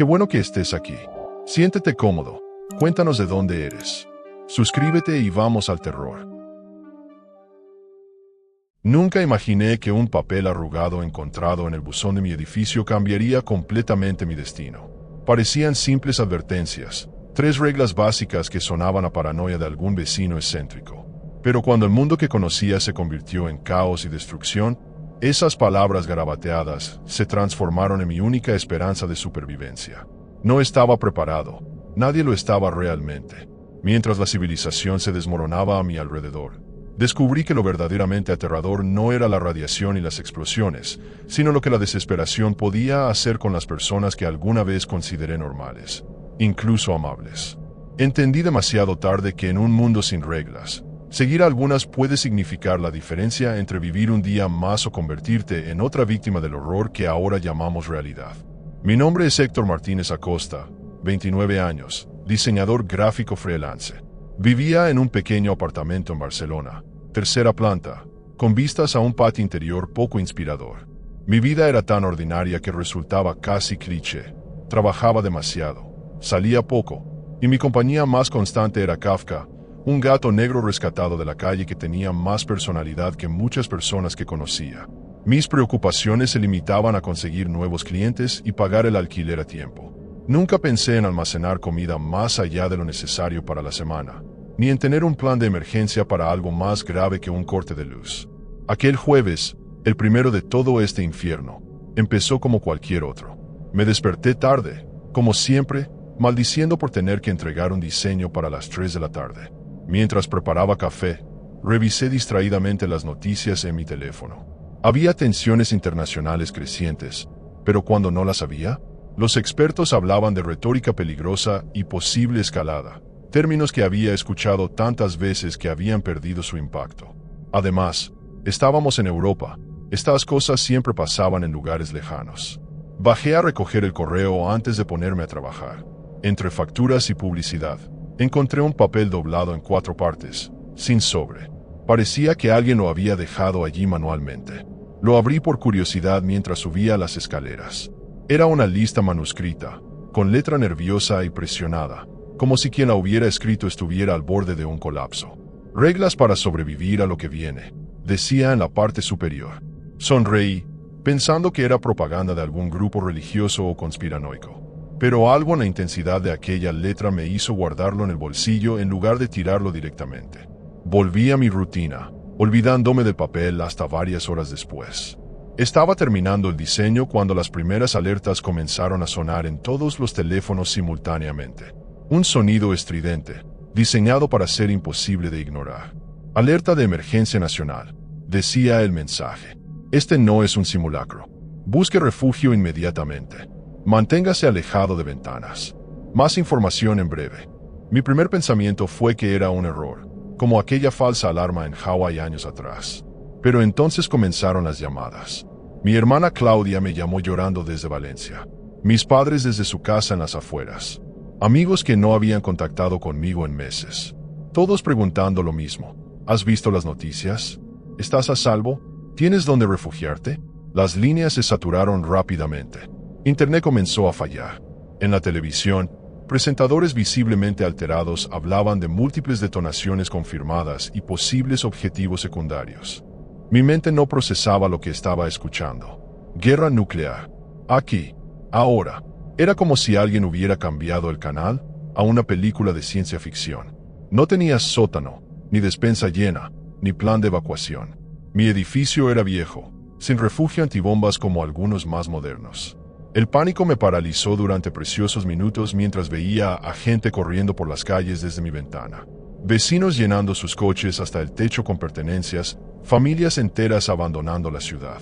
Qué bueno que estés aquí. Siéntete cómodo. Cuéntanos de dónde eres. Suscríbete y vamos al terror. Nunca imaginé que un papel arrugado encontrado en el buzón de mi edificio cambiaría completamente mi destino. Parecían simples advertencias, 3 reglas básicas que sonaban a paranoia de algún vecino excéntrico. Pero cuando el mundo que conocía se convirtió en caos y destrucción, esas palabras garabateadas se transformaron en mi única esperanza de supervivencia. No estaba preparado, nadie lo estaba realmente. Mientras la civilización se desmoronaba a mi alrededor, descubrí que lo verdaderamente aterrador no era la radiación y las explosiones, sino lo que la desesperación podía hacer con las personas que alguna vez consideré normales, incluso amables. Entendí demasiado tarde que en un mundo sin reglas, seguir a algunas puede significar la diferencia entre vivir un día más o convertirte en otra víctima del horror que ahora llamamos realidad. Mi nombre es Héctor Martínez Acosta, 29 años, diseñador gráfico freelance. Vivía en un pequeño apartamento en Barcelona, 3ª planta, con vistas a un patio interior poco inspirador. Mi vida era tan ordinaria que resultaba casi cliché. Trabajaba demasiado, salía poco, y mi compañía más constante era Kafka, un gato negro rescatado de la calle que tenía más personalidad que muchas personas que conocía. Mis preocupaciones se limitaban a conseguir nuevos clientes y pagar el alquiler a tiempo. Nunca pensé en almacenar comida más allá de lo necesario para la semana, ni en tener un plan de emergencia para algo más grave que un corte de luz. Aquel jueves, el primero de todo este infierno, empezó como cualquier otro. Me desperté tarde, como siempre, maldiciendo por tener que entregar un diseño para las 3 de la tarde. Mientras preparaba café, revisé distraídamente las noticias en mi teléfono. Había tensiones internacionales crecientes, pero cuando no las había, los expertos hablaban de retórica peligrosa y posible escalada, términos que había escuchado tantas veces que habían perdido su impacto. Además, estábamos en Europa, estas cosas siempre pasaban en lugares lejanos. Bajé a recoger el correo antes de ponerme a trabajar. Entre facturas y publicidad, encontré un papel doblado en 4 partes, sin sobre. Parecía que alguien lo había dejado allí manualmente. Lo abrí por curiosidad mientras subía las escaleras. Era una lista manuscrita, con letra nerviosa y presionada, como si quien la hubiera escrito estuviera al borde de un colapso. Reglas para sobrevivir a lo que viene, decía en la parte superior. Sonreí, pensando que era propaganda de algún grupo religioso o conspiranoico. Pero algo en la intensidad de aquella letra me hizo guardarlo en el bolsillo en lugar de tirarlo directamente. Volví a mi rutina, olvidándome del papel hasta varias horas después. Estaba terminando el diseño cuando las primeras alertas comenzaron a sonar en todos los teléfonos simultáneamente. Un sonido estridente, diseñado para ser imposible de ignorar. Alerta de emergencia nacional, decía el mensaje. Este no es un simulacro. Busque refugio inmediatamente. Manténgase alejado de ventanas. Más información en breve. Mi primer pensamiento fue que era un error, como aquella falsa alarma en Hawái años atrás. Pero entonces comenzaron las llamadas. Mi hermana Claudia me llamó llorando desde Valencia. Mis padres desde su casa en las afueras. Amigos que no habían contactado conmigo en meses. Todos preguntando lo mismo. ¿Has visto las noticias? ¿Estás a salvo? ¿Tienes dónde refugiarte? Las líneas se saturaron rápidamente. Internet comenzó a fallar. En la televisión, presentadores visiblemente alterados hablaban de múltiples detonaciones confirmadas y posibles objetivos secundarios. Mi mente no procesaba lo que estaba escuchando. Guerra nuclear. Aquí. Ahora. Era como si alguien hubiera cambiado el canal a una película de ciencia ficción. No tenía sótano, ni despensa llena, ni plan de evacuación. Mi edificio era viejo, sin refugio antibombas como algunos más modernos. El pánico me paralizó durante preciosos minutos mientras veía a gente corriendo por las calles desde mi ventana. Vecinos llenando sus coches hasta el techo con pertenencias, familias enteras abandonando la ciudad.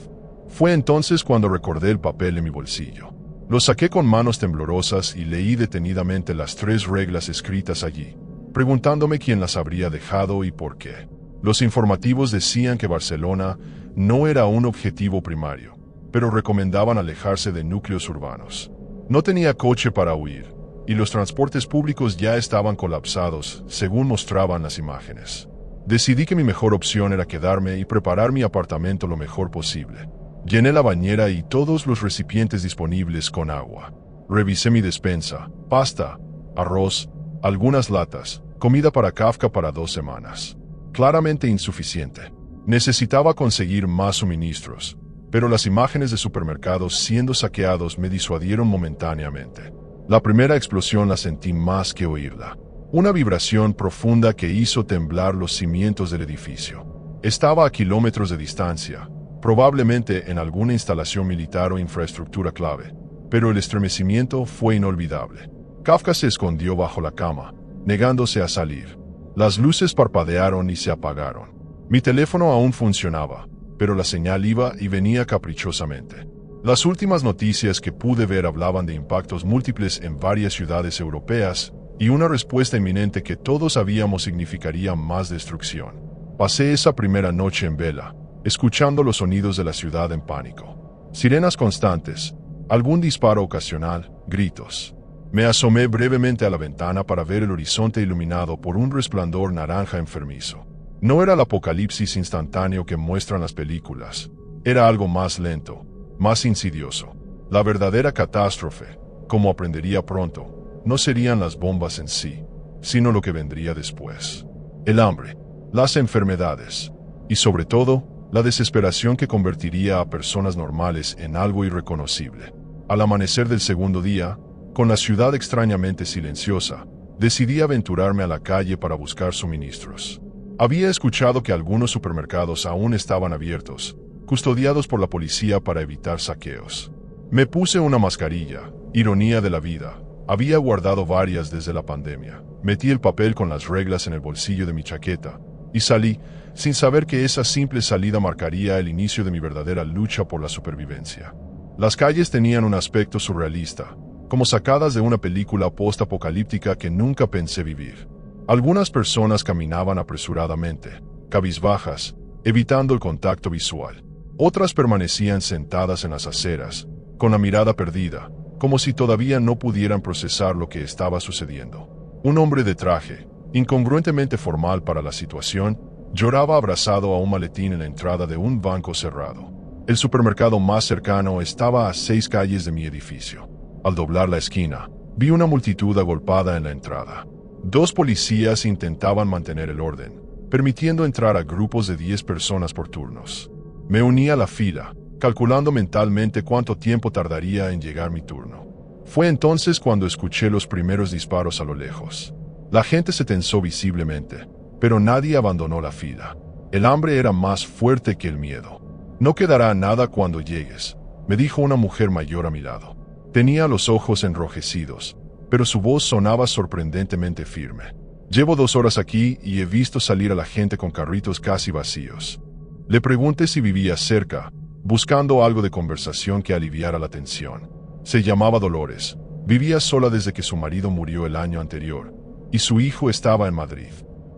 Fue entonces cuando recordé el papel en mi bolsillo. Lo saqué con manos temblorosas y leí detenidamente las 3 reglas escritas allí, preguntándome quién las habría dejado y por qué. Los informativos decían que Barcelona no era un objetivo primario, pero recomendaban alejarse de núcleos urbanos. No tenía coche para huir, y los transportes públicos ya estaban colapsados, según mostraban las imágenes. Decidí que mi mejor opción era quedarme y preparar mi apartamento lo mejor posible. Llené la bañera y todos los recipientes disponibles con agua. Revisé mi despensa, pasta, arroz, algunas latas, comida para Kafka para 2 semanas. Claramente insuficiente. Necesitaba conseguir más suministros, pero las imágenes de supermercados siendo saqueados me disuadieron momentáneamente. La primera explosión la sentí más que oírla. Una vibración profunda que hizo temblar los cimientos del edificio. Estaba a kilómetros de distancia, probablemente en alguna instalación militar o infraestructura clave, pero el estremecimiento fue inolvidable. Kafka se escondió bajo la cama, negándose a salir. Las luces parpadearon y se apagaron. Mi teléfono aún funcionaba, pero la señal iba y venía caprichosamente. Las últimas noticias que pude ver hablaban de impactos múltiples en varias ciudades europeas y una respuesta inminente que todos sabíamos significaría más destrucción. Pasé esa primera noche en vela, escuchando los sonidos de la ciudad en pánico. Sirenas constantes, algún disparo ocasional, gritos. Me asomé brevemente a la ventana para ver el horizonte iluminado por un resplandor naranja enfermizo. No era el apocalipsis instantáneo que muestran las películas. Era algo más lento, más insidioso. La verdadera catástrofe, como aprendería pronto, no serían las bombas en sí, sino lo que vendría después. El hambre, las enfermedades, y sobre todo, la desesperación que convertiría a personas normales en algo irreconocible. Al amanecer del segundo día, con la ciudad extrañamente silenciosa, decidí aventurarme a la calle para buscar suministros. Había escuchado que algunos supermercados aún estaban abiertos, custodiados por la policía para evitar saqueos. Me puse una mascarilla, ironía de la vida. Había guardado varias desde la pandemia. Metí el papel con las reglas en el bolsillo de mi chaqueta y salí, sin saber que esa simple salida marcaría el inicio de mi verdadera lucha por la supervivencia. Las calles tenían un aspecto surrealista, como sacadas de una película post-apocalíptica que nunca pensé vivir. Algunas personas caminaban apresuradamente, cabizbajas, evitando el contacto visual. Otras permanecían sentadas en las aceras, con la mirada perdida, como si todavía no pudieran procesar lo que estaba sucediendo. Un hombre de traje, incongruentemente formal para la situación, lloraba abrazado a un maletín en la entrada de un banco cerrado. El supermercado más cercano estaba a 6 calles de mi edificio. Al doblar la esquina, vi una multitud agolpada en la entrada. 2 policías intentaban mantener el orden, permitiendo entrar a grupos de 10 personas por turnos. Me uní a la fila, calculando mentalmente cuánto tiempo tardaría en llegar mi turno. Fue entonces cuando escuché los primeros disparos a lo lejos. La gente se tensó visiblemente, pero nadie abandonó la fila. El hambre era más fuerte que el miedo. No quedará nada cuando llegues, me dijo una mujer mayor a mi lado. Tenía los ojos enrojecidos, pero su voz sonaba sorprendentemente firme. Llevo 2 horas aquí y he visto salir a la gente con carritos casi vacíos. Le pregunté si vivía cerca, buscando algo de conversación que aliviara la tensión. Se llamaba Dolores, vivía sola desde que su marido murió el año anterior, y su hijo estaba en Madrid.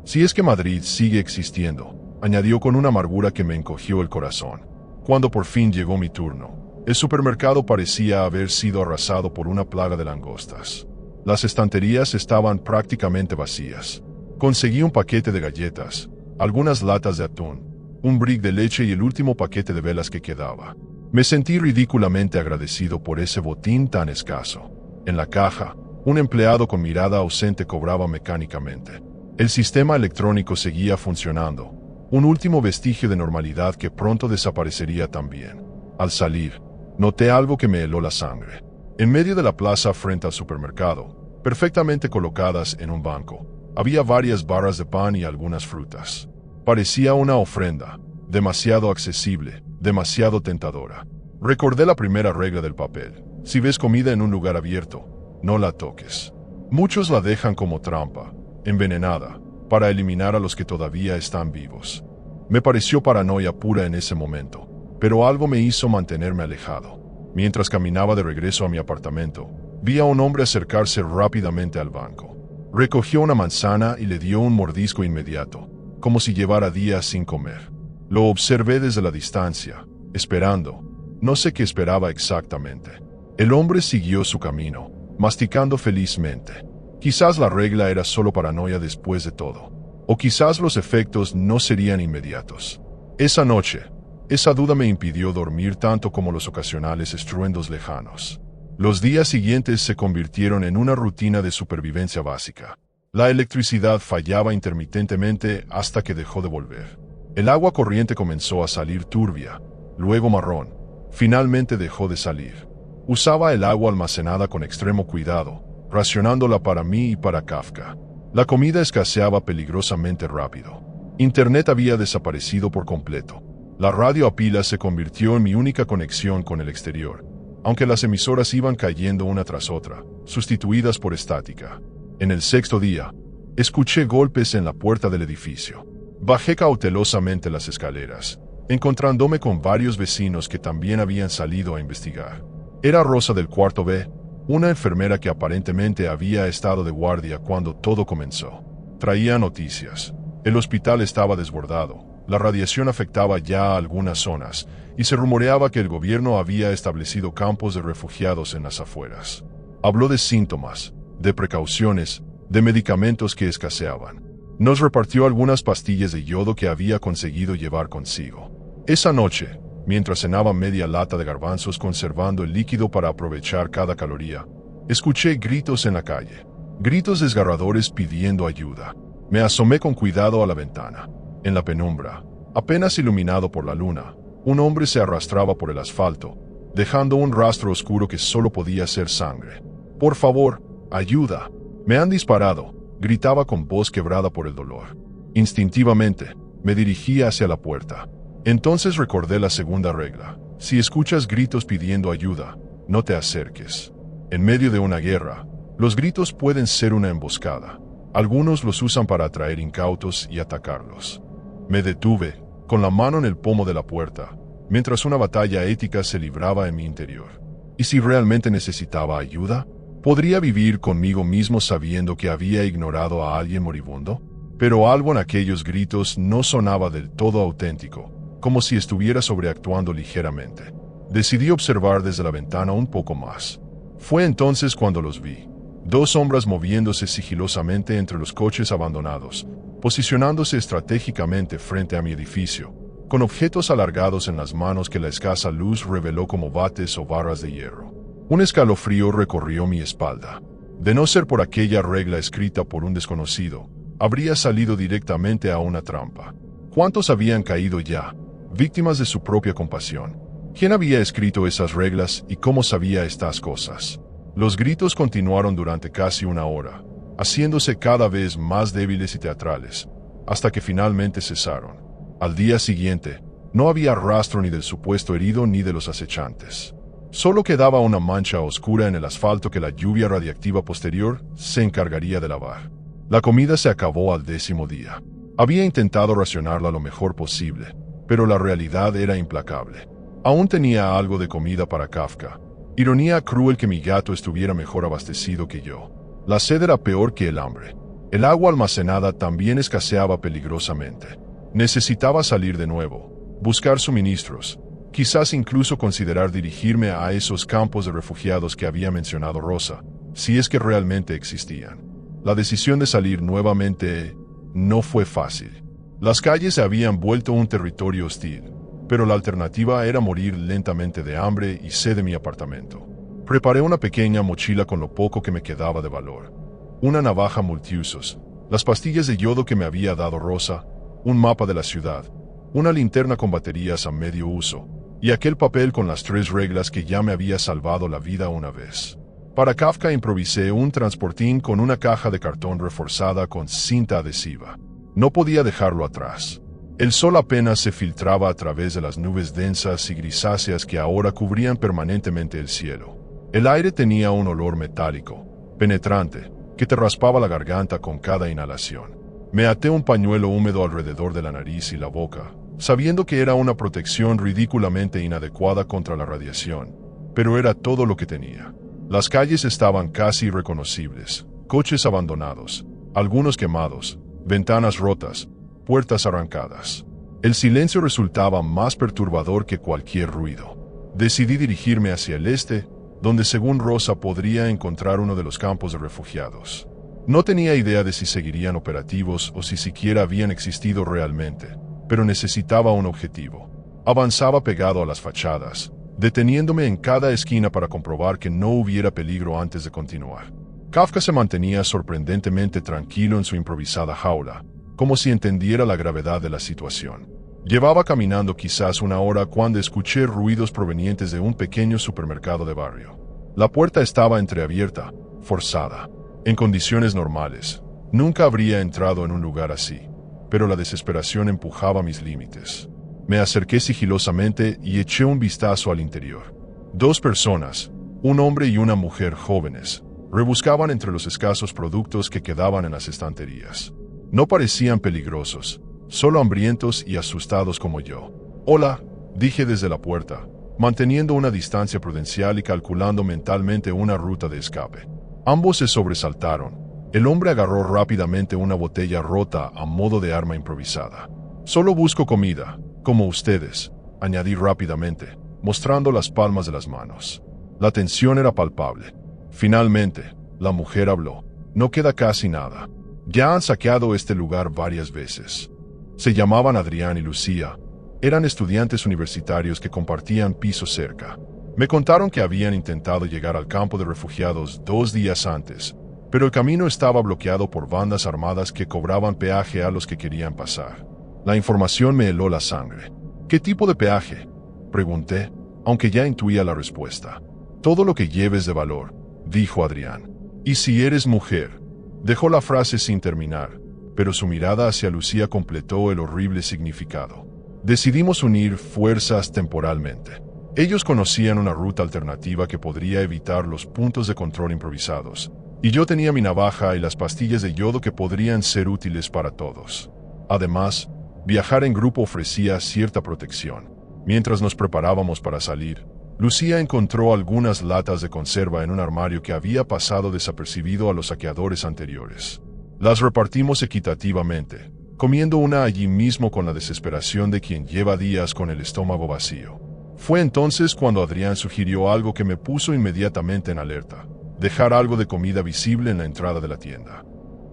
Si es que Madrid sigue existiendo, añadió con una amargura que me encogió el corazón. Cuando por fin llegó mi turno, el supermercado parecía haber sido arrasado por una plaga de langostas. Las estanterías estaban prácticamente vacías. Conseguí un paquete de galletas, algunas latas de atún, un brick de leche y el último paquete de velas que quedaba. Me sentí ridículamente agradecido por ese botín tan escaso. En la caja, un empleado con mirada ausente cobraba mecánicamente. El sistema electrónico seguía funcionando, un último vestigio de normalidad que pronto desaparecería también. Al salir, noté algo que me heló la sangre. En medio de la plaza frente al supermercado, perfectamente colocadas en un banco, había varias barras de pan y algunas frutas. Parecía una ofrenda, demasiado accesible, demasiado tentadora. Recordé la primera regla del papel: si ves comida en un lugar abierto, no la toques. Muchos la dejan como trampa, envenenada, para eliminar a los que todavía están vivos. Me pareció paranoia pura en ese momento, pero algo me hizo mantenerme alejado. Mientras caminaba de regreso a mi apartamento, vi a un hombre acercarse rápidamente al banco. Recogió una manzana y le dio un mordisco inmediato, como si llevara días sin comer. Lo observé desde la distancia, esperando. No sé qué esperaba exactamente. El hombre siguió su camino, masticando felizmente. Quizás la regla era solo paranoia después de todo. O quizás los efectos no serían inmediatos. Esa noche, esa duda me impidió dormir tanto como los ocasionales estruendos lejanos. Los días siguientes se convirtieron en una rutina de supervivencia básica. La electricidad fallaba intermitentemente hasta que dejó de volver. El agua corriente comenzó a salir turbia, luego marrón. Finalmente dejó de salir. Usaba el agua almacenada con extremo cuidado, racionándola para mí y para Kafka. La comida escaseaba peligrosamente rápido. Internet había desaparecido por completo. La radio a pilas se convirtió en mi única conexión con el exterior, aunque las emisoras iban cayendo una tras otra, sustituidas por estática. En el sexto día, escuché golpes en la puerta del edificio. Bajé cautelosamente las escaleras, encontrándome con varios vecinos que también habían salido a investigar. Era Rosa del cuarto B, una enfermera que aparentemente había estado de guardia cuando todo comenzó. Traía noticias. El hospital estaba desbordado, la radiación afectaba ya a algunas zonas, y se rumoreaba que el gobierno había establecido campos de refugiados en las afueras. Habló de síntomas, de precauciones, de medicamentos que escaseaban. Nos repartió algunas pastillas de yodo que había conseguido llevar consigo. Esa noche, mientras cenaba media lata de garbanzos conservando el líquido para aprovechar cada caloría, escuché gritos en la calle. Gritos desgarradores pidiendo ayuda. Me asomé con cuidado a la ventana. En la penumbra, apenas iluminado por la luna, un hombre se arrastraba por el asfalto, dejando un rastro oscuro que solo podía ser sangre. «Por favor, ayuda. Me han disparado», gritaba con voz quebrada por el dolor. Instintivamente, me dirigí hacia la puerta. Entonces recordé la segunda regla. Si escuchas gritos pidiendo ayuda, no te acerques. En medio de una guerra, los gritos pueden ser una emboscada. Algunos los usan para atraer incautos y atacarlos. Me detuve, con la mano en el pomo de la puerta, mientras una batalla ética se libraba en mi interior. ¿Y si realmente necesitaba ayuda? ¿Podría vivir conmigo mismo sabiendo que había ignorado a alguien moribundo? Pero algo en aquellos gritos no sonaba del todo auténtico, como si estuviera sobreactuando ligeramente. Decidí observar desde la ventana un poco más. Fue entonces cuando los vi. Dos sombras moviéndose sigilosamente entre los coches abandonados, posicionándose estratégicamente frente a mi edificio, con objetos alargados en las manos que la escasa luz reveló como bates o barras de hierro. Un escalofrío recorrió mi espalda. De no ser por aquella regla escrita por un desconocido, habría salido directamente a una trampa. ¿Cuántos habían caído ya, víctimas de su propia compasión? ¿Quién había escrito esas reglas y cómo sabía estas cosas? Los gritos continuaron durante casi una hora, haciéndose cada vez más débiles y teatrales, hasta que finalmente cesaron. Al día siguiente, no había rastro ni del supuesto herido ni de los acechantes. Solo quedaba una mancha oscura en el asfalto que la lluvia radiactiva posterior se encargaría de lavar. La comida se acabó al 10º día. Había intentado racionarla lo mejor posible, pero la realidad era implacable. Aún tenía algo de comida para Kafka. Ironía cruel que mi gato estuviera mejor abastecido que yo. La sed era peor que el hambre. El agua almacenada también escaseaba peligrosamente. Necesitaba salir de nuevo, buscar suministros, quizás incluso considerar dirigirme a esos campos de refugiados que había mencionado Rosa, si es que realmente existían. La decisión de salir nuevamente no fue fácil. Las calles se habían vuelto un territorio hostil, pero la alternativa era morir lentamente de hambre y sed en mi apartamento. Preparé una pequeña mochila con lo poco que me quedaba de valor. Una navaja multiusos, las pastillas de yodo que me había dado Rosa, un mapa de la ciudad, una linterna con baterías a medio uso, y aquel papel con las 3 reglas que ya me había salvado la vida una vez. Para Kafka improvisé un transportín con una caja de cartón reforzada con cinta adhesiva. No podía dejarlo atrás. El sol apenas se filtraba a través de las nubes densas y grisáceas que ahora cubrían permanentemente el cielo. El aire tenía un olor metálico, penetrante, que te raspaba la garganta con cada inhalación. Me até un pañuelo húmedo alrededor de la nariz y la boca, sabiendo que era una protección ridículamente inadecuada contra la radiación, pero era todo lo que tenía. Las calles estaban casi irreconocibles, coches abandonados, algunos quemados, ventanas rotas, puertas arrancadas. El silencio resultaba más perturbador que cualquier ruido. Decidí dirigirme hacia el este, donde según Rosa podría encontrar uno de los campos de refugiados. No tenía idea de si seguirían operativos o si siquiera habían existido realmente, pero necesitaba un objetivo. Avanzaba pegado a las fachadas, deteniéndome en cada esquina para comprobar que no hubiera peligro antes de continuar. Kafka se mantenía sorprendentemente tranquilo en su improvisada jaula, como si entendiera la gravedad de la situación. Llevaba caminando quizás una hora cuando escuché ruidos provenientes de un pequeño supermercado de barrio. La puerta estaba entreabierta, forzada. En condiciones normales, nunca habría entrado en un lugar así, pero la desesperación empujaba mis límites. Me acerqué sigilosamente y eché un vistazo al interior. Dos personas, un hombre y una mujer jóvenes, rebuscaban entre los escasos productos que quedaban en las estanterías. No parecían peligrosos, solo hambrientos y asustados como yo. «Hola», dije desde la puerta, manteniendo una distancia prudencial y calculando mentalmente una ruta de escape. Ambos se sobresaltaron. El hombre agarró rápidamente una botella rota a modo de arma improvisada. «Solo busco comida, como ustedes», añadí rápidamente, mostrando las palmas de las manos. La tensión era palpable. Finalmente, la mujer habló. «No queda casi nada. Ya han saqueado este lugar varias veces». Se llamaban Adrián y Lucía. Eran estudiantes universitarios que compartían piso cerca. Me contaron que habían intentado llegar al campo de refugiados 2 días antes, pero el camino estaba bloqueado por bandas armadas que cobraban peaje a los que querían pasar. La información me heló la sangre. «¿Qué tipo de peaje?», pregunté, aunque ya intuía la respuesta. «Todo lo que lleves de valor», dijo Adrián. «Y si eres mujer», dejó la frase sin terminar, pero su mirada hacia Lucía completó el horrible significado. Decidimos unir fuerzas temporalmente. Ellos conocían una ruta alternativa que podría evitar los puntos de control improvisados, y yo tenía mi navaja y las pastillas de yodo que podrían ser útiles para todos. Además, viajar en grupo ofrecía cierta protección. Mientras nos preparábamos para salir, Lucía encontró algunas latas de conserva en un armario que había pasado desapercibido a los saqueadores anteriores. Las repartimos equitativamente, comiendo una allí mismo con la desesperación de quien lleva días con el estómago vacío. Fue entonces cuando Adrián sugirió algo que me puso inmediatamente en alerta: dejar algo de comida visible en la entrada de la tienda.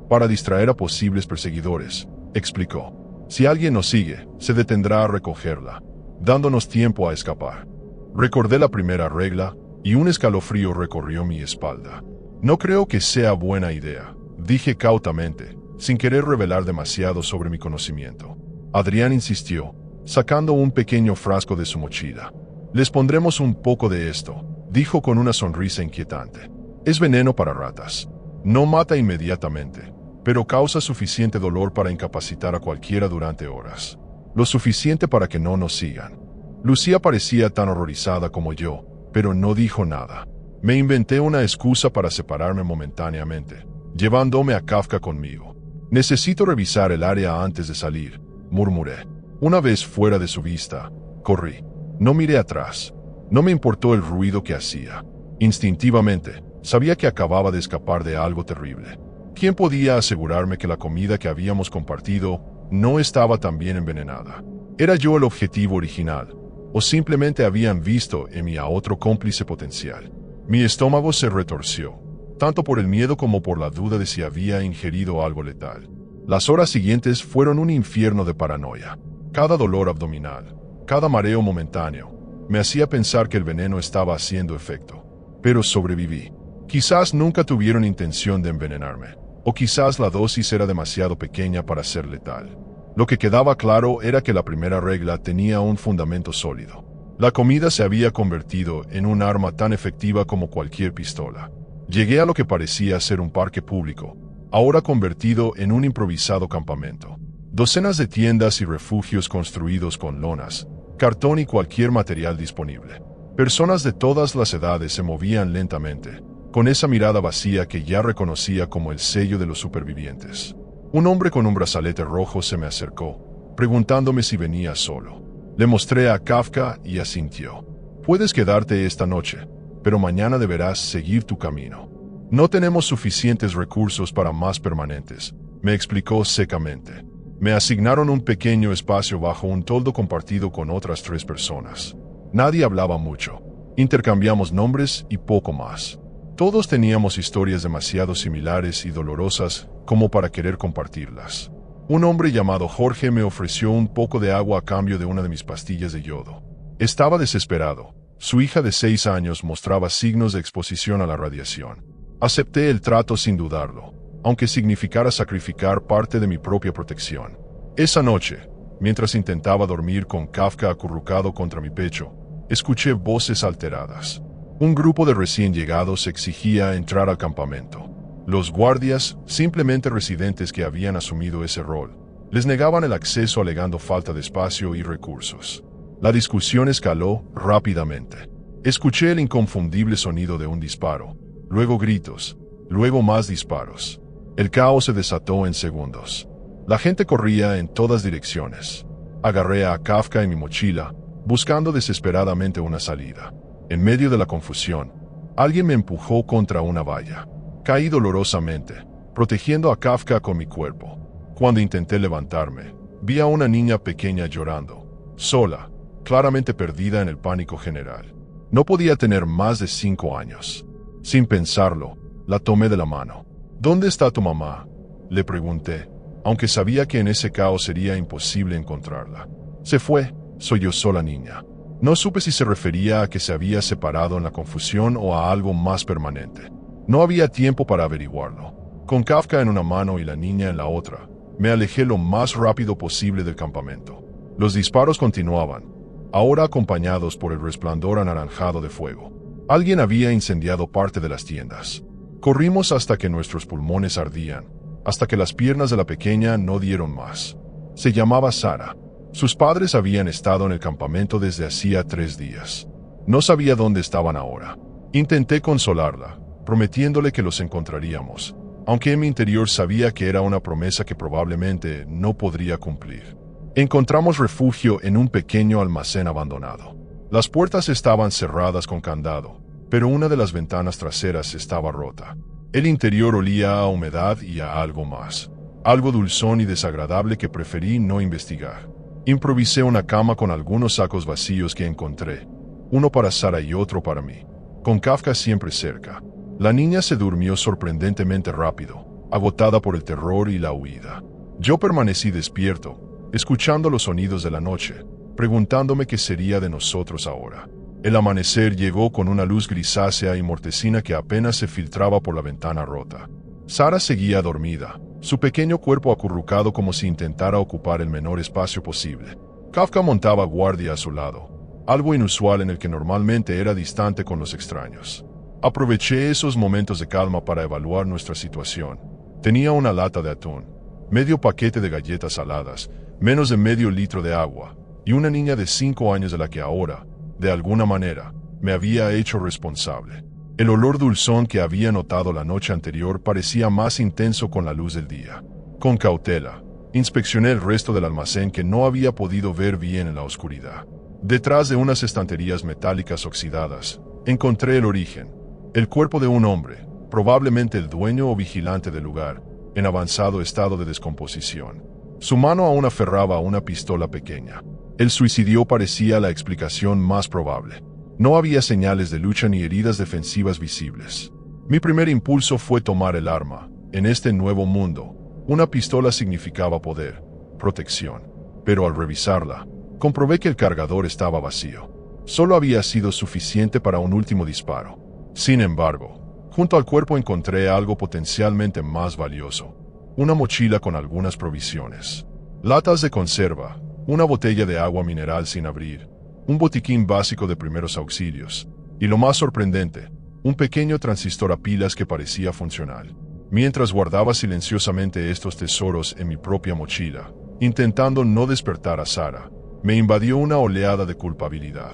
«Para distraer a posibles perseguidores», explicó. «Si alguien nos sigue, se detendrá a recogerla, dándonos tiempo a escapar». Recordé la primera regla, y un escalofrío recorrió mi espalda. «No creo que sea buena idea», dije cautamente, sin querer revelar demasiado sobre mi conocimiento. Adrián insistió, sacando un pequeño frasco de su mochila. «Les pondremos un poco de esto», dijo con una sonrisa inquietante. «Es veneno para ratas. No mata inmediatamente, pero causa suficiente dolor para incapacitar a cualquiera durante horas. Lo suficiente para que no nos sigan». Lucía parecía tan horrorizada como yo, pero no dijo nada. Me inventé una excusa para separarme momentáneamente, llevándome a Kafka conmigo. «Necesito revisar el área antes de salir», murmuré. Una vez fuera de su vista, corrí. No miré atrás. No me importó el ruido que hacía. Instintivamente, sabía que acababa de escapar de algo terrible. ¿Quién podía asegurarme que la comida que habíamos compartido no estaba también envenenada? ¿Era yo el objetivo original, o simplemente habían visto en mí a otro cómplice potencial? Mi estómago se retorció, tanto por el miedo como por la duda de si había ingerido algo letal. Las horas siguientes fueron un infierno de paranoia. Cada dolor abdominal, cada mareo momentáneo, me hacía pensar que el veneno estaba haciendo efecto. Pero sobreviví. Quizás nunca tuvieron intención de envenenarme, o quizás la dosis era demasiado pequeña para ser letal. Lo que quedaba claro era que la primera regla tenía un fundamento sólido. La comida se había convertido en un arma tan efectiva como cualquier pistola. Llegué a lo que parecía ser un parque público, ahora convertido en un improvisado campamento. Docenas de tiendas y refugios construidos con lonas, cartón y cualquier material disponible. Personas de todas las edades se movían lentamente, con esa mirada vacía que ya reconocía como el sello de los supervivientes. Un hombre con un brazalete rojo se me acercó, preguntándome si venía solo. Le mostré a Kafka y asintió. «Puedes quedarte esta noche, pero mañana deberás seguir tu camino. No tenemos suficientes recursos para más permanentes», me explicó secamente. Me asignaron un pequeño espacio bajo un toldo compartido con otras 3 personas. Nadie hablaba mucho. Intercambiamos nombres y poco más. Todos teníamos historias demasiado similares y dolorosas como para querer compartirlas. Un hombre llamado Jorge me ofreció un poco de agua a cambio de una de mis pastillas de yodo. Estaba desesperado, Su hija de 6 años mostraba signos de exposición a la radiación. Acepté el trato sin dudarlo, aunque significara sacrificar parte de mi propia protección. Esa noche, mientras intentaba dormir con Kafka acurrucado contra mi pecho, escuché voces alteradas. Un grupo de recién llegados exigía entrar al campamento. Los guardias, simplemente residentes que habían asumido ese rol, les negaban el acceso alegando falta de espacio y recursos. La discusión escaló rápidamente. Escuché el inconfundible sonido de un disparo, luego gritos, luego más disparos. El caos se desató en segundos. La gente corría en todas direcciones. Agarré a Kafka en mi mochila, buscando desesperadamente una salida. En medio de la confusión, alguien me empujó contra una valla. Caí dolorosamente, protegiendo a Kafka con mi cuerpo. Cuando intenté levantarme, vi a una niña pequeña llorando, sola, claramente perdida en el pánico general. No podía tener más de 5 años. Sin pensarlo, la tomé de la mano. ¿Dónde está tu mamá?, le pregunté, aunque sabía que en ese caos sería imposible encontrarla. Se fue, sollozó la niña. No supe si se refería a que se había separado en la confusión o a algo más permanente. No había tiempo para averiguarlo. Con Kafka en una mano y la niña en la otra, me alejé lo más rápido posible del campamento. Los disparos continuaban, ahora acompañados por el resplandor anaranjado de fuego. Alguien había incendiado parte de las tiendas. Corrimos hasta que nuestros pulmones ardían, hasta que las piernas de la pequeña no dieron más. Se llamaba Sara. Sus padres habían estado en el campamento desde hacía 3 días. No sabía dónde estaban ahora. Intenté consolarla, prometiéndole que los encontraríamos, aunque en mi interior sabía que era una promesa que probablemente no podría cumplir. Encontramos refugio en un pequeño almacén abandonado. Las puertas estaban cerradas con candado, pero una de las ventanas traseras estaba rota. El interior olía a humedad y a algo más, algo dulzón y desagradable que preferí no investigar. Improvisé una cama con algunos sacos vacíos que encontré, uno para Sara y otro para mí, con Kafka siempre cerca. La niña se durmió sorprendentemente rápido, agotada por el terror y la huida. Yo permanecí despierto, escuchando los sonidos de la noche, preguntándome qué sería de nosotros ahora. El amanecer llegó con una luz grisácea y mortecina que apenas se filtraba por la ventana rota. Sara seguía dormida, su pequeño cuerpo acurrucado como si intentara ocupar el menor espacio posible. Kafka montaba guardia a su lado, algo inusual en el que normalmente era distante con los extraños. Aproveché esos momentos de calma para evaluar nuestra situación. Tenía una lata de atún, medio paquete de galletas saladas, menos de medio litro de agua, y una niña de 5 años de la que ahora, de alguna manera, me había hecho responsable. El olor dulzón que había notado la noche anterior parecía más intenso con la luz del día. Con cautela, inspeccioné el resto del almacén que no había podido ver bien en la oscuridad. Detrás de unas estanterías metálicas oxidadas, encontré el origen. El cuerpo de un hombre, probablemente el dueño o vigilante del lugar, en avanzado estado de descomposición. Su mano aún aferraba a una pistola pequeña. El suicidio parecía la explicación más probable. No había señales de lucha ni heridas defensivas visibles. Mi primer impulso fue tomar el arma. En este nuevo mundo, una pistola significaba poder, protección. Pero al revisarla, comprobé que el cargador estaba vacío. Solo había sido suficiente para un último disparo. Sin embargo, junto al cuerpo encontré algo potencialmente más valioso. Una mochila con algunas provisiones. Latas de conserva, una botella de agua mineral sin abrir, un botiquín básico de primeros auxilios, y lo más sorprendente, un pequeño transistor a pilas que parecía funcional. Mientras guardaba silenciosamente estos tesoros en mi propia mochila, intentando no despertar a Sara, me invadió una oleada de culpabilidad.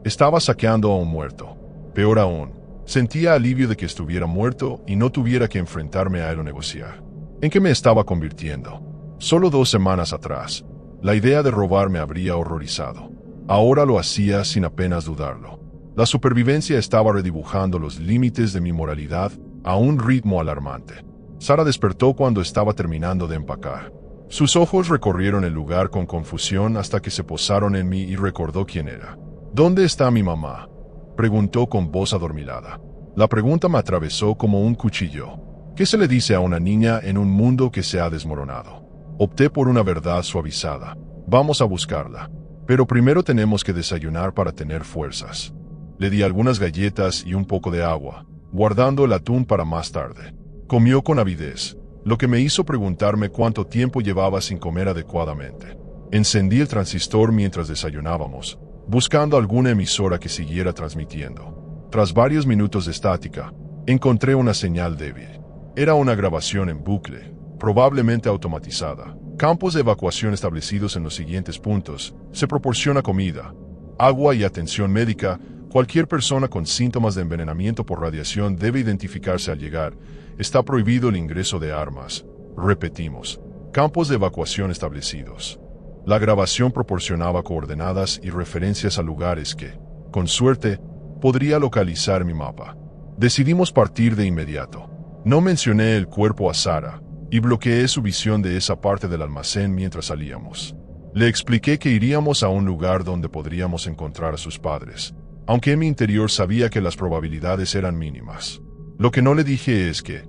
Estaba saqueando a un muerto. Peor aún, sentía alivio de que estuviera muerto y no tuviera que enfrentarme a él o negociar. ¿En qué me estaba convirtiendo? Solo 2 semanas atrás, la idea de robar me habría horrorizado. Ahora lo hacía sin apenas dudarlo. La supervivencia estaba redibujando los límites de mi moralidad a un ritmo alarmante. Sara despertó cuando estaba terminando de empacar. Sus ojos recorrieron el lugar con confusión hasta que se posaron en mí y recordó quién era. ¿Dónde está mi mamá?, preguntó con voz adormilada. La pregunta me atravesó como un cuchillo. ¿Qué se le dice a una niña en un mundo que se ha desmoronado? Opté por una verdad suavizada. Vamos a buscarla. Pero primero tenemos que desayunar para tener fuerzas. Le di algunas galletas y un poco de agua, guardando el atún para más tarde. Comió con avidez, lo que me hizo preguntarme cuánto tiempo llevaba sin comer adecuadamente. Encendí el transistor mientras desayunábamos, buscando alguna emisora que siguiera transmitiendo. Tras varios minutos de estática, encontré una señal débil. Era una grabación en bucle, probablemente automatizada. Campos de evacuación establecidos en los siguientes puntos. Se proporciona comida, agua y atención médica. Cualquier persona con síntomas de envenenamiento por radiación debe identificarse al llegar. Está prohibido el ingreso de armas. Repetimos, campos de evacuación establecidos. La grabación proporcionaba coordenadas y referencias a lugares que, con suerte, podría localizar mi mapa. Decidimos partir de inmediato. No mencioné el cuerpo a Sara, y bloqueé su visión de esa parte del almacén mientras salíamos. Le expliqué que iríamos a un lugar donde podríamos encontrar a sus padres, aunque en mi interior sabía que las probabilidades eran mínimas. Lo que no le dije es que,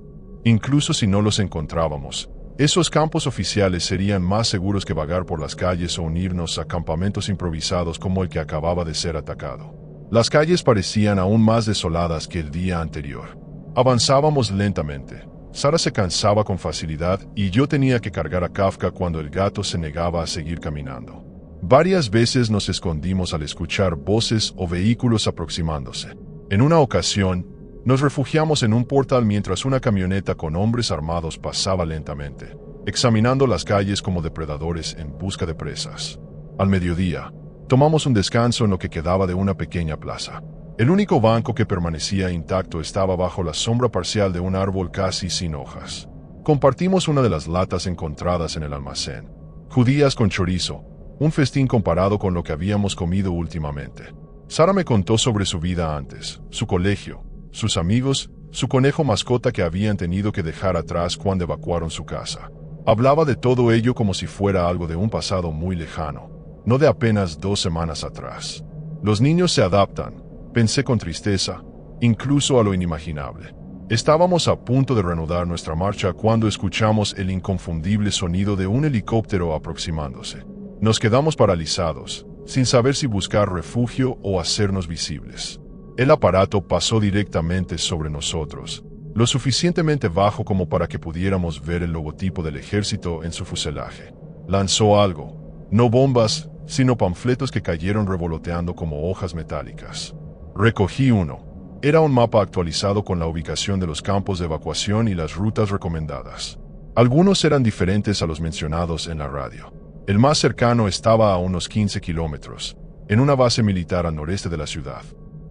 incluso si no los encontrábamos, esos campos oficiales serían más seguros que vagar por las calles o unirnos a campamentos improvisados como el que acababa de ser atacado. Las calles parecían aún más desoladas que el día anterior. Avanzábamos lentamente. Sara se cansaba con facilidad y yo tenía que cargar a Kafka cuando el gato se negaba a seguir caminando. Varias veces nos escondimos al escuchar voces o vehículos aproximándose. En una ocasión, nos refugiamos en un portal mientras una camioneta con hombres armados pasaba lentamente, examinando las calles como depredadores en busca de presas. Al mediodía, tomamos un descanso en lo que quedaba de una pequeña plaza. El único banco que permanecía intacto estaba bajo la sombra parcial de un árbol casi sin hojas. Compartimos una de las latas encontradas en el almacén. Judías con chorizo, un festín comparado con lo que habíamos comido últimamente. Sara me contó sobre su vida antes, su colegio, sus amigos, su conejo mascota que habían tenido que dejar atrás cuando evacuaron su casa. Hablaba de todo ello como si fuera algo de un pasado muy lejano, no de apenas 2 semanas atrás. Los niños se adaptan, pensé con tristeza, incluso a lo inimaginable. Estábamos a punto de reanudar nuestra marcha cuando escuchamos el inconfundible sonido de un helicóptero aproximándose. Nos quedamos paralizados, sin saber si buscar refugio o hacernos visibles. El aparato pasó directamente sobre nosotros, lo suficientemente bajo como para que pudiéramos ver el logotipo del ejército en su fuselaje. Lanzó algo, no bombas, sino panfletos que cayeron revoloteando como hojas metálicas. Recogí uno. Era un mapa actualizado con la ubicación de los campos de evacuación y las rutas recomendadas. Algunos eran diferentes a los mencionados en la radio. El más cercano estaba a unos 15 kilómetros, en una base militar al noreste de la ciudad.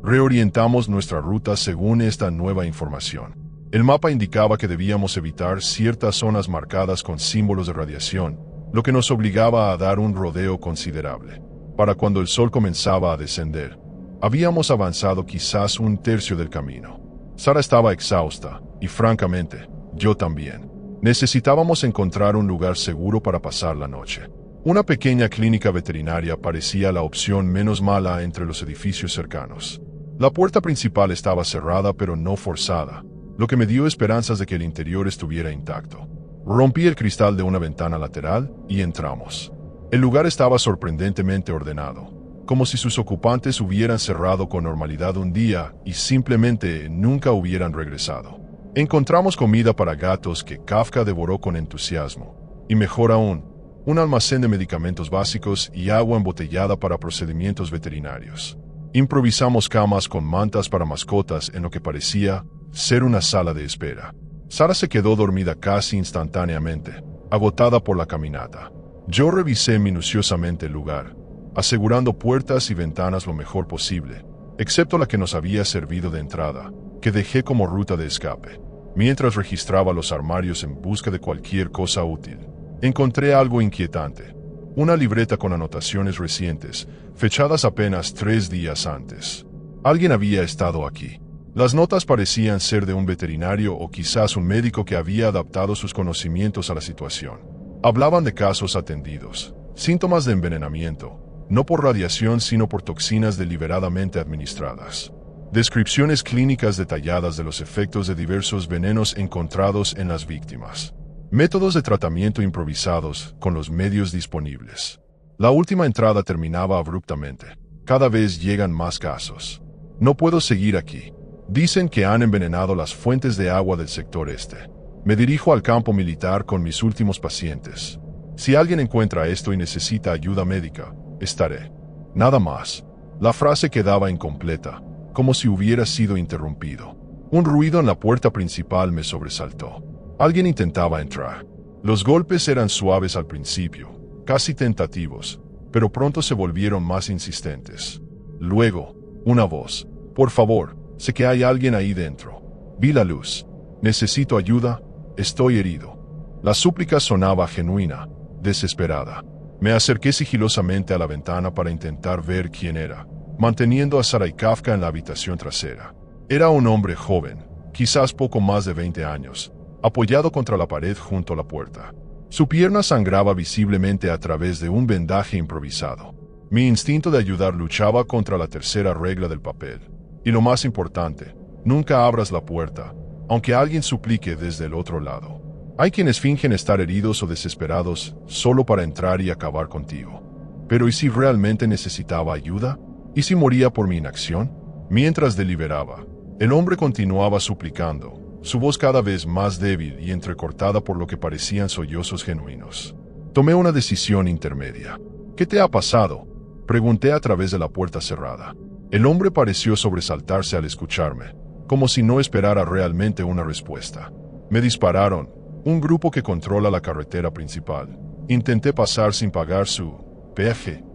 Reorientamos nuestra ruta según esta nueva información. El mapa indicaba que debíamos evitar ciertas zonas marcadas con símbolos de radiación, lo que nos obligaba a dar un rodeo considerable. Para cuando el sol comenzaba a descender, habíamos avanzado quizás 1/3 del camino. Sara estaba exhausta, y francamente, yo también. Necesitábamos encontrar un lugar seguro para pasar la noche. Una pequeña clínica veterinaria parecía la opción menos mala entre los edificios cercanos. La puerta principal estaba cerrada pero no forzada, lo que me dio esperanzas de que el interior estuviera intacto. Rompí el cristal de una ventana lateral y entramos. El lugar estaba sorprendentemente ordenado, como si sus ocupantes hubieran cerrado con normalidad un día y simplemente nunca hubieran regresado. Encontramos comida para gatos que Kafka devoró con entusiasmo, y mejor aún, un almacén de medicamentos básicos y agua embotellada para procedimientos veterinarios. Improvisamos camas con mantas para mascotas en lo que parecía ser una sala de espera. Sara se quedó dormida casi instantáneamente, agotada por la caminata. Yo revisé minuciosamente el lugar, asegurando puertas y ventanas lo mejor posible, excepto la que nos había servido de entrada, que dejé como ruta de escape. Mientras registraba los armarios en busca de cualquier cosa útil, encontré algo inquietante. Una libreta con anotaciones recientes, fechadas apenas 3 días antes. Alguien había estado aquí. Las notas parecían ser de un veterinario o quizás un médico que había adaptado sus conocimientos a la situación. Hablaban de casos atendidos, síntomas de envenenamiento, no por radiación sino por toxinas deliberadamente administradas. Descripciones clínicas detalladas de los efectos de diversos venenos encontrados en las víctimas. Métodos de tratamiento improvisados con los medios disponibles. La última entrada terminaba abruptamente. Cada vez llegan más casos. No puedo seguir aquí. Dicen que han envenenado las fuentes de agua del sector este. Me dirijo al campo militar con mis últimos pacientes. Si alguien encuentra esto y necesita ayuda médica, estaré. Nada más. La frase quedaba incompleta, como si hubiera sido interrumpido. Un ruido en la puerta principal me sobresaltó. Alguien intentaba entrar. Los golpes eran suaves al principio, casi tentativos, pero pronto se volvieron más insistentes. Luego, una voz. Por favor, sé que hay alguien ahí dentro. Vi la luz. Necesito ayuda, estoy herido. La súplica sonaba genuina, desesperada. Me acerqué sigilosamente a la ventana para intentar ver quién era, manteniendo a Sarah y Kafka en la habitación trasera. Era un hombre joven, quizás poco más de 20 años, apoyado contra la pared junto a la puerta. Su pierna sangraba visiblemente a través de un vendaje improvisado. Mi instinto de ayudar luchaba contra la tercera regla del papel. Y lo más importante, nunca abras la puerta, aunque alguien suplique desde el otro lado. Hay quienes fingen estar heridos o desesperados solo para entrar y acabar contigo. Pero ¿y si realmente necesitaba ayuda? ¿Y si moría por mi inacción? Mientras deliberaba, el hombre continuaba suplicando, su voz cada vez más débil y entrecortada por lo que parecían sollozos genuinos. Tomé una decisión intermedia. ¿Qué te ha pasado?, pregunté a través de la puerta cerrada. El hombre pareció sobresaltarse al escucharme, como si no esperara realmente una respuesta. Me dispararon. Un grupo que controla la carretera principal. Intenté pasar sin pagar su peaje,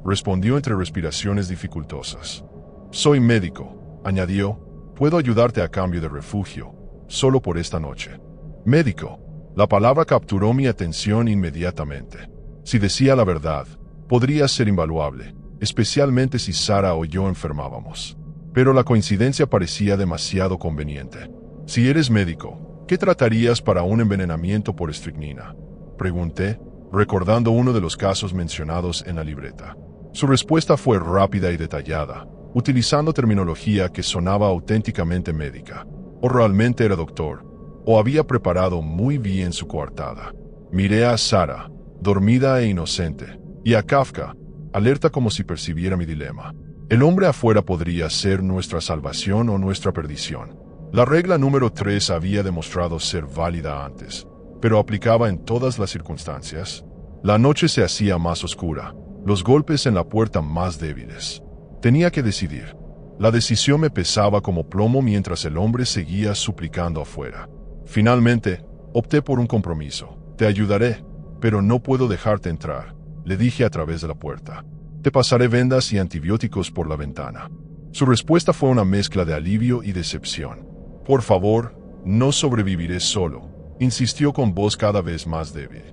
respondió entre respiraciones dificultosas. Soy médico, añadió. Puedo ayudarte a cambio de refugio, solo por esta noche. Médico. La palabra capturó mi atención inmediatamente. Si decía la verdad, podría ser invaluable, especialmente si Sarah o yo enfermábamos. Pero la coincidencia parecía demasiado conveniente. Si eres médico, ¿qué tratarías para un envenenamiento por estricnina?, pregunté, recordando uno de los casos mencionados en la libreta. Su respuesta fue rápida y detallada, utilizando terminología que sonaba auténticamente médica. O realmente era doctor, o había preparado muy bien su coartada. Miré a Sarah, dormida e inocente, y a Kafka, alerta como si percibiera mi dilema. El hombre afuera podría ser nuestra salvación o nuestra perdición. La regla número 3 había demostrado ser válida antes, pero aplicaba en todas las circunstancias. La noche se hacía más oscura, los golpes en la puerta más débiles. Tenía que decidir. La decisión me pesaba como plomo mientras el hombre seguía suplicando afuera. Finalmente, opté por un compromiso. Te ayudaré, pero no puedo dejarte entrar, le dije a través de la puerta. Te pasaré vendas y antibióticos por la ventana. Su respuesta fue una mezcla de alivio y decepción. Por favor, no sobreviviré solo, insistió con voz cada vez más débil.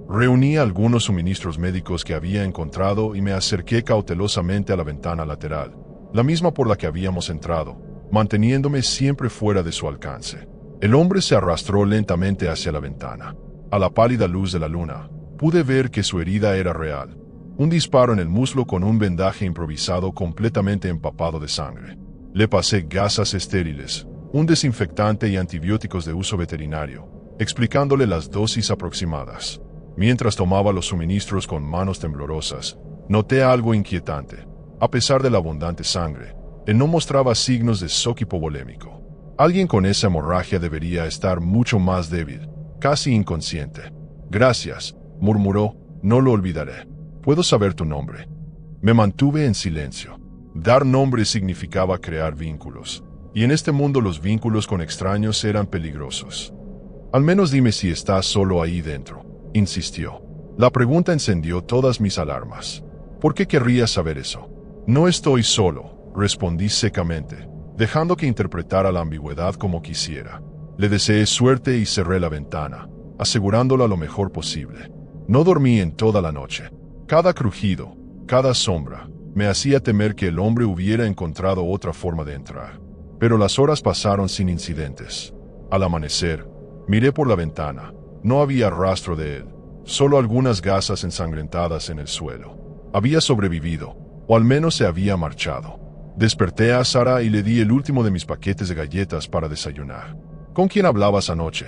Reuní algunos suministros médicos que había encontrado y me acerqué cautelosamente a la ventana lateral, la misma por la que habíamos entrado, manteniéndome siempre fuera de su alcance. El hombre se arrastró lentamente hacia la ventana. A la pálida luz de la luna, pude ver que su herida era real. Un disparo en el muslo con un vendaje improvisado completamente empapado de sangre. Le pasé gasas estériles, un desinfectante y antibióticos de uso veterinario, explicándole las dosis aproximadas. Mientras tomaba los suministros con manos temblorosas, noté algo inquietante. A pesar de la abundante sangre, él no mostraba signos de shock hipovolémico. Alguien con esa hemorragia debería estar mucho más débil, casi inconsciente. Gracias, murmuró, no lo olvidaré. ¿Puedo saber tu nombre? Me mantuve en silencio. Dar nombre significaba crear vínculos. Y en este mundo los vínculos con extraños eran peligrosos. Al menos dime si estás solo ahí dentro, insistió. La pregunta encendió todas mis alarmas. ¿Por qué querrías saber eso? No estoy solo, respondí secamente, dejando que interpretara la ambigüedad como quisiera. Le deseé suerte y cerré la ventana, asegurándola lo mejor posible. No dormí en toda la noche. Cada crujido, cada sombra, me hacía temer que el hombre hubiera encontrado otra forma de entrar. Pero las horas pasaron sin incidentes. Al amanecer, miré por la ventana. No había rastro de él, solo algunas gasas ensangrentadas en el suelo. Había sobrevivido, o al menos se había marchado. Desperté a Sarah y le di el último de mis paquetes de galletas para desayunar. ¿Con quién hablabas anoche?,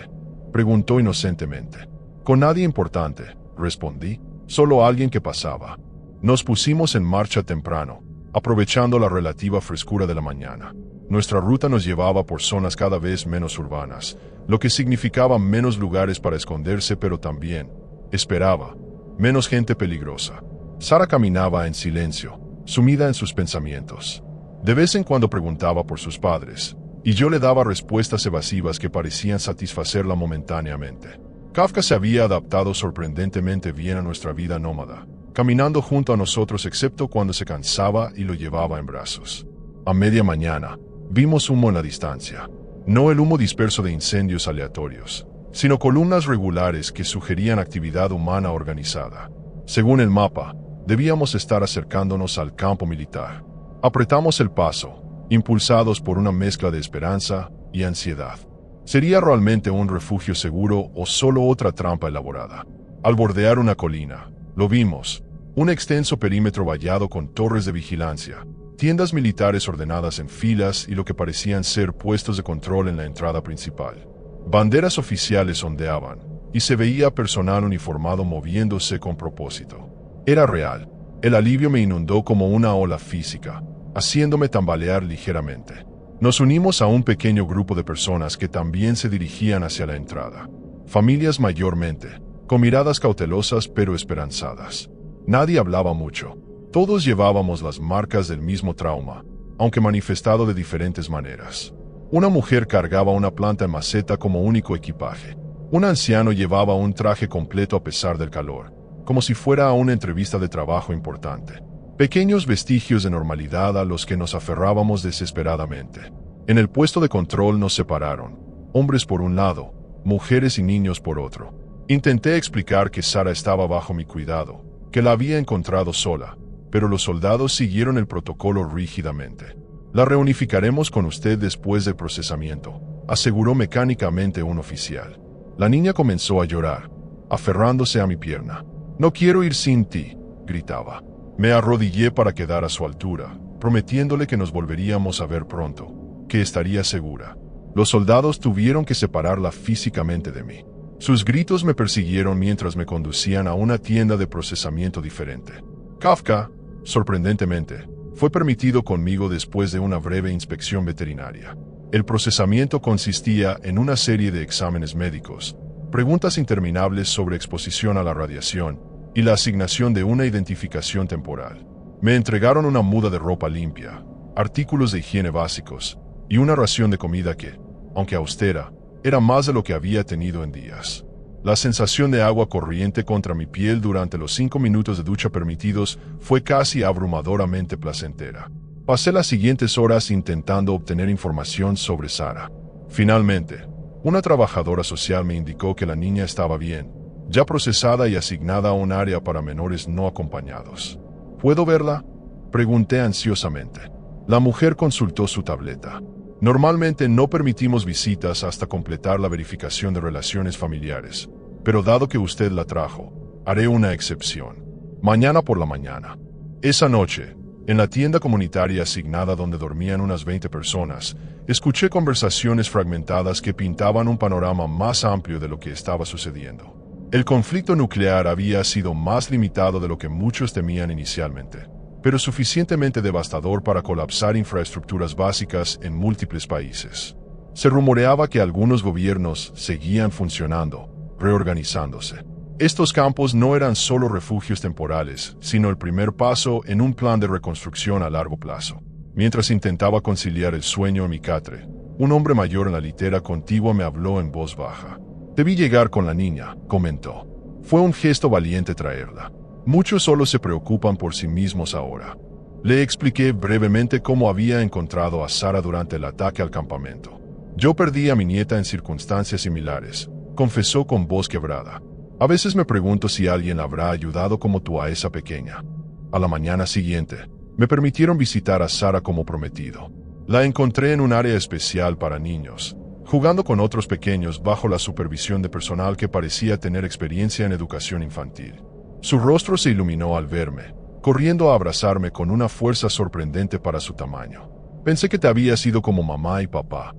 preguntó inocentemente. Con nadie importante, respondí, solo alguien que pasaba. Nos pusimos en marcha temprano, aprovechando la relativa frescura de la mañana. Nuestra ruta nos llevaba por zonas cada vez menos urbanas, lo que significaba menos lugares para esconderse, pero también, esperaba, menos gente peligrosa. Sara caminaba en silencio, sumida en sus pensamientos. De vez en cuando preguntaba por sus padres, y yo le daba respuestas evasivas que parecían satisfacerla momentáneamente. Kafka se había adaptado sorprendentemente bien a nuestra vida nómada, caminando junto a nosotros excepto cuando se cansaba y lo llevaba en brazos. A media mañana, vimos humo en la distancia. No el humo disperso de incendios aleatorios, sino columnas regulares que sugerían actividad humana organizada. Según el mapa, debíamos estar acercándonos al campo militar. Apretamos el paso, impulsados por una mezcla de esperanza y ansiedad. ¿Sería realmente un refugio seguro o solo otra trampa elaborada? Al bordear una colina, lo vimos, un extenso perímetro vallado con torres de vigilancia, tiendas militares ordenadas en filas y lo que parecían ser puestos de control en la entrada principal. Banderas oficiales ondeaban, y se veía personal uniformado moviéndose con propósito. Era real. El alivio me inundó como una ola física, haciéndome tambalear ligeramente. Nos unimos a un pequeño grupo de personas que también se dirigían hacia la entrada. Familias mayormente, con miradas cautelosas pero esperanzadas. Nadie hablaba mucho. Todos llevábamos las marcas del mismo trauma, aunque manifestado de diferentes maneras. Una mujer cargaba una planta en maceta como único equipaje. Un anciano llevaba un traje completo a pesar del calor, como si fuera a una entrevista de trabajo importante. Pequeños vestigios de normalidad a los que nos aferrábamos desesperadamente. En el puesto de control nos separaron, hombres por un lado, mujeres y niños por otro. Intenté explicar que Sara estaba bajo mi cuidado, que la había encontrado sola, pero los soldados siguieron el protocolo rígidamente. La reunificaremos con usted después del procesamiento, aseguró mecánicamente un oficial. La niña comenzó a llorar, aferrándose a mi pierna. No quiero ir sin ti, gritaba. Me arrodillé para quedar a su altura, prometiéndole que nos volveríamos a ver pronto, que estaría segura. Los soldados tuvieron que separarla físicamente de mí. Sus gritos me persiguieron mientras me conducían a una tienda de procesamiento diferente. Kafka, sorprendentemente, fue permitido conmigo después de una breve inspección veterinaria. El procesamiento consistía en una serie de exámenes médicos, preguntas interminables sobre exposición a la radiación y la asignación de una identificación temporal. Me entregaron una muda de ropa limpia, artículos de higiene básicos y una ración de comida que, aunque austera, era más de lo que había tenido en días. La sensación de agua corriente contra mi piel durante los 5 minutos de ducha permitidos fue casi abrumadoramente placentera. Pasé las siguientes horas intentando obtener información sobre Sara. Finalmente, una trabajadora social me indicó que la niña estaba bien, ya procesada y asignada a un área para menores no acompañados. ¿Puedo verla?, pregunté ansiosamente. La mujer consultó su tableta. Normalmente no permitimos visitas hasta completar la verificación de relaciones familiares, pero dado que usted la trajo, haré una excepción. Mañana por la mañana. Esa noche, en la tienda comunitaria asignada donde dormían unas 20 personas, escuché conversaciones fragmentadas que pintaban un panorama más amplio de lo que estaba sucediendo. El conflicto nuclear había sido más limitado de lo que muchos temían inicialmente, pero suficientemente devastador para colapsar infraestructuras básicas en múltiples países. Se rumoreaba que algunos gobiernos seguían funcionando, reorganizándose. Estos campos no eran solo refugios temporales, sino el primer paso en un plan de reconstrucción a largo plazo. Mientras intentaba conciliar el sueño en mi catre, un hombre mayor en la litera contigua me habló en voz baja. «Debí llegar con la niña», comentó. «Fue un gesto valiente traerla. Muchos solo se preocupan por sí mismos ahora». Le expliqué brevemente cómo había encontrado a Sara durante el ataque al campamento. «Yo perdí a mi nieta en circunstancias similares», confesó con voz quebrada. «A veces me pregunto si alguien habrá ayudado como tú a esa pequeña». A la mañana siguiente, me permitieron visitar a Sara como prometido. La encontré en un área especial para niños, jugando con otros pequeños bajo la supervisión de personal que parecía tener experiencia en educación infantil. Su rostro se iluminó al verme, corriendo a abrazarme con una fuerza sorprendente para su tamaño. «Pensé que te habías ido como mamá y papá»,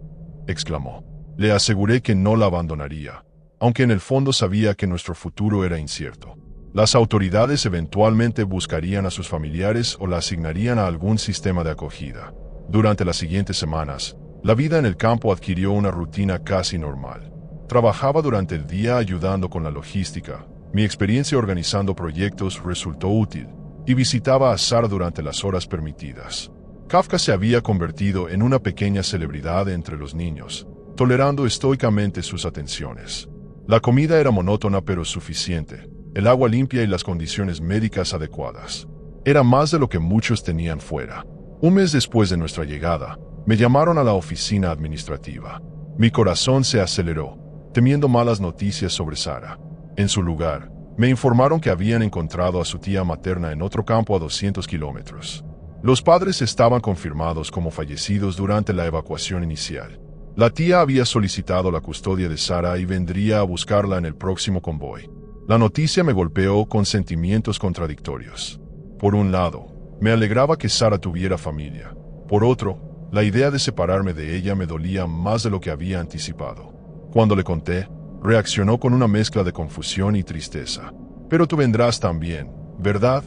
exclamó. Le aseguré que no la abandonaría, aunque en el fondo sabía que nuestro futuro era incierto. Las autoridades eventualmente buscarían a sus familiares o la asignarían a algún sistema de acogida. Durante las siguientes semanas, la vida en el campo adquirió una rutina casi normal. Trabajaba durante el día ayudando con la logística. Mi experiencia organizando proyectos resultó útil, y visitaba a Sara durante las horas permitidas. Kafka se había convertido en una pequeña celebridad entre los niños, tolerando estoicamente sus atenciones. La comida era monótona pero suficiente, el agua limpia y las condiciones médicas adecuadas. Era más de lo que muchos tenían fuera. Un mes después de nuestra llegada, me llamaron a la oficina administrativa. Mi corazón se aceleró, temiendo malas noticias sobre Sara. En su lugar, me informaron que habían encontrado a su tía materna en otro campo a 200 kilómetros. Los padres estaban confirmados como fallecidos durante la evacuación inicial. La tía había solicitado la custodia de Sara y vendría a buscarla en el próximo convoy. La noticia me golpeó con sentimientos contradictorios. Por un lado, me alegraba que Sara tuviera familia. Por otro, la idea de separarme de ella me dolía más de lo que había anticipado. Cuando le conté, reaccionó con una mezcla de confusión y tristeza. «Pero tú vendrás también, ¿verdad?»,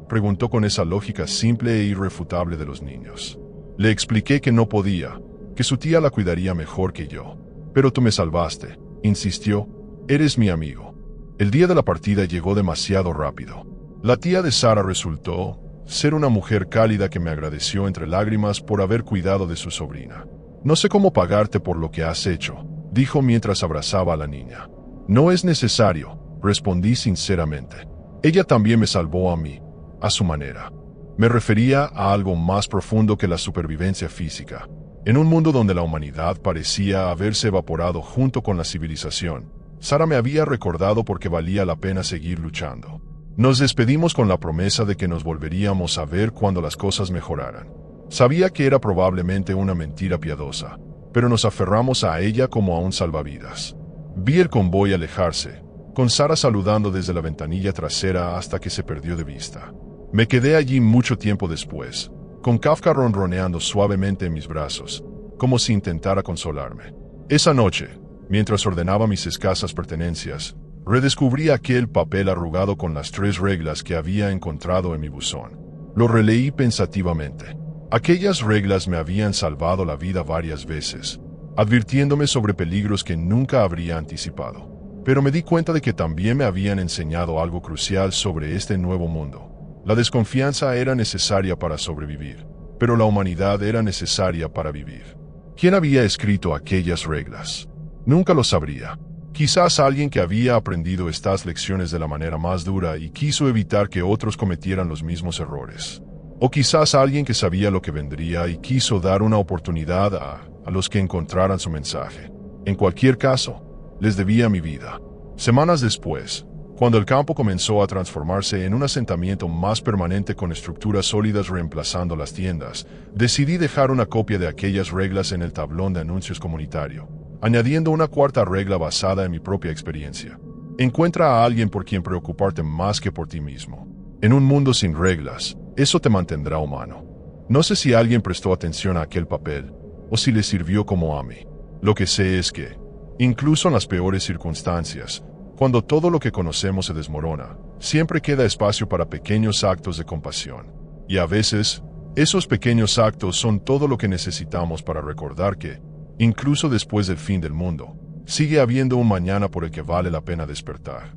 preguntó con esa lógica simple e irrefutable de los niños. Le expliqué que no podía, que su tía la cuidaría mejor que yo. «Pero tú me salvaste», insistió, «eres mi amigo». El día de la partida llegó demasiado rápido. La tía de Sara resultó ser una mujer cálida que me agradeció entre lágrimas por haber cuidado de su sobrina. «No sé cómo pagarte por lo que has hecho», dijo mientras abrazaba a la niña. «No es necesario», respondí sinceramente. Ella también me salvó a mí, a su manera. Me refería a algo más profundo que la supervivencia física. En un mundo donde la humanidad parecía haberse evaporado junto con la civilización, Sara me había recordado por qué valía la pena seguir luchando. Nos despedimos con la promesa de que nos volveríamos a ver cuando las cosas mejoraran. Sabía que era probablemente una mentira piadosa, pero nos aferramos a ella como a un salvavidas. Vi el convoy alejarse, con Sara saludando desde la ventanilla trasera hasta que se perdió de vista. Me quedé allí mucho tiempo después, con Kafka ronroneando suavemente en mis brazos, como si intentara consolarme. Esa noche, mientras ordenaba mis escasas pertenencias, redescubrí aquel papel arrugado con las 3 reglas que había encontrado en mi buzón. Lo releí pensativamente. Aquellas reglas me habían salvado la vida varias veces, advirtiéndome sobre peligros que nunca habría anticipado. Pero me di cuenta de que también me habían enseñado algo crucial sobre este nuevo mundo. La desconfianza era necesaria para sobrevivir, pero la humanidad era necesaria para vivir. ¿Quién había escrito aquellas reglas? Nunca lo sabría. Quizás alguien que había aprendido estas lecciones de la manera más dura y quiso evitar que otros cometieran los mismos errores. O quizás alguien que sabía lo que vendría y quiso dar una oportunidad a los que encontraran su mensaje. En cualquier caso, les debía mi vida. Semanas después, cuando el campo comenzó a transformarse en un asentamiento más permanente con estructuras sólidas reemplazando las tiendas, decidí dejar una copia de aquellas reglas en el tablón de anuncios comunitario, añadiendo una 4ª regla basada en mi propia experiencia. Encuentra a alguien por quien preocuparte más que por ti mismo. En un mundo sin reglas, eso te mantendrá humano. No sé si alguien prestó atención a aquel papel, o si le sirvió como a mí. Lo que sé es que, incluso en las peores circunstancias, cuando todo lo que conocemos se desmorona, siempre queda espacio para pequeños actos de compasión. Y a veces, esos pequeños actos son todo lo que necesitamos para recordar que, incluso después del fin del mundo, sigue habiendo un mañana por el que vale la pena despertar.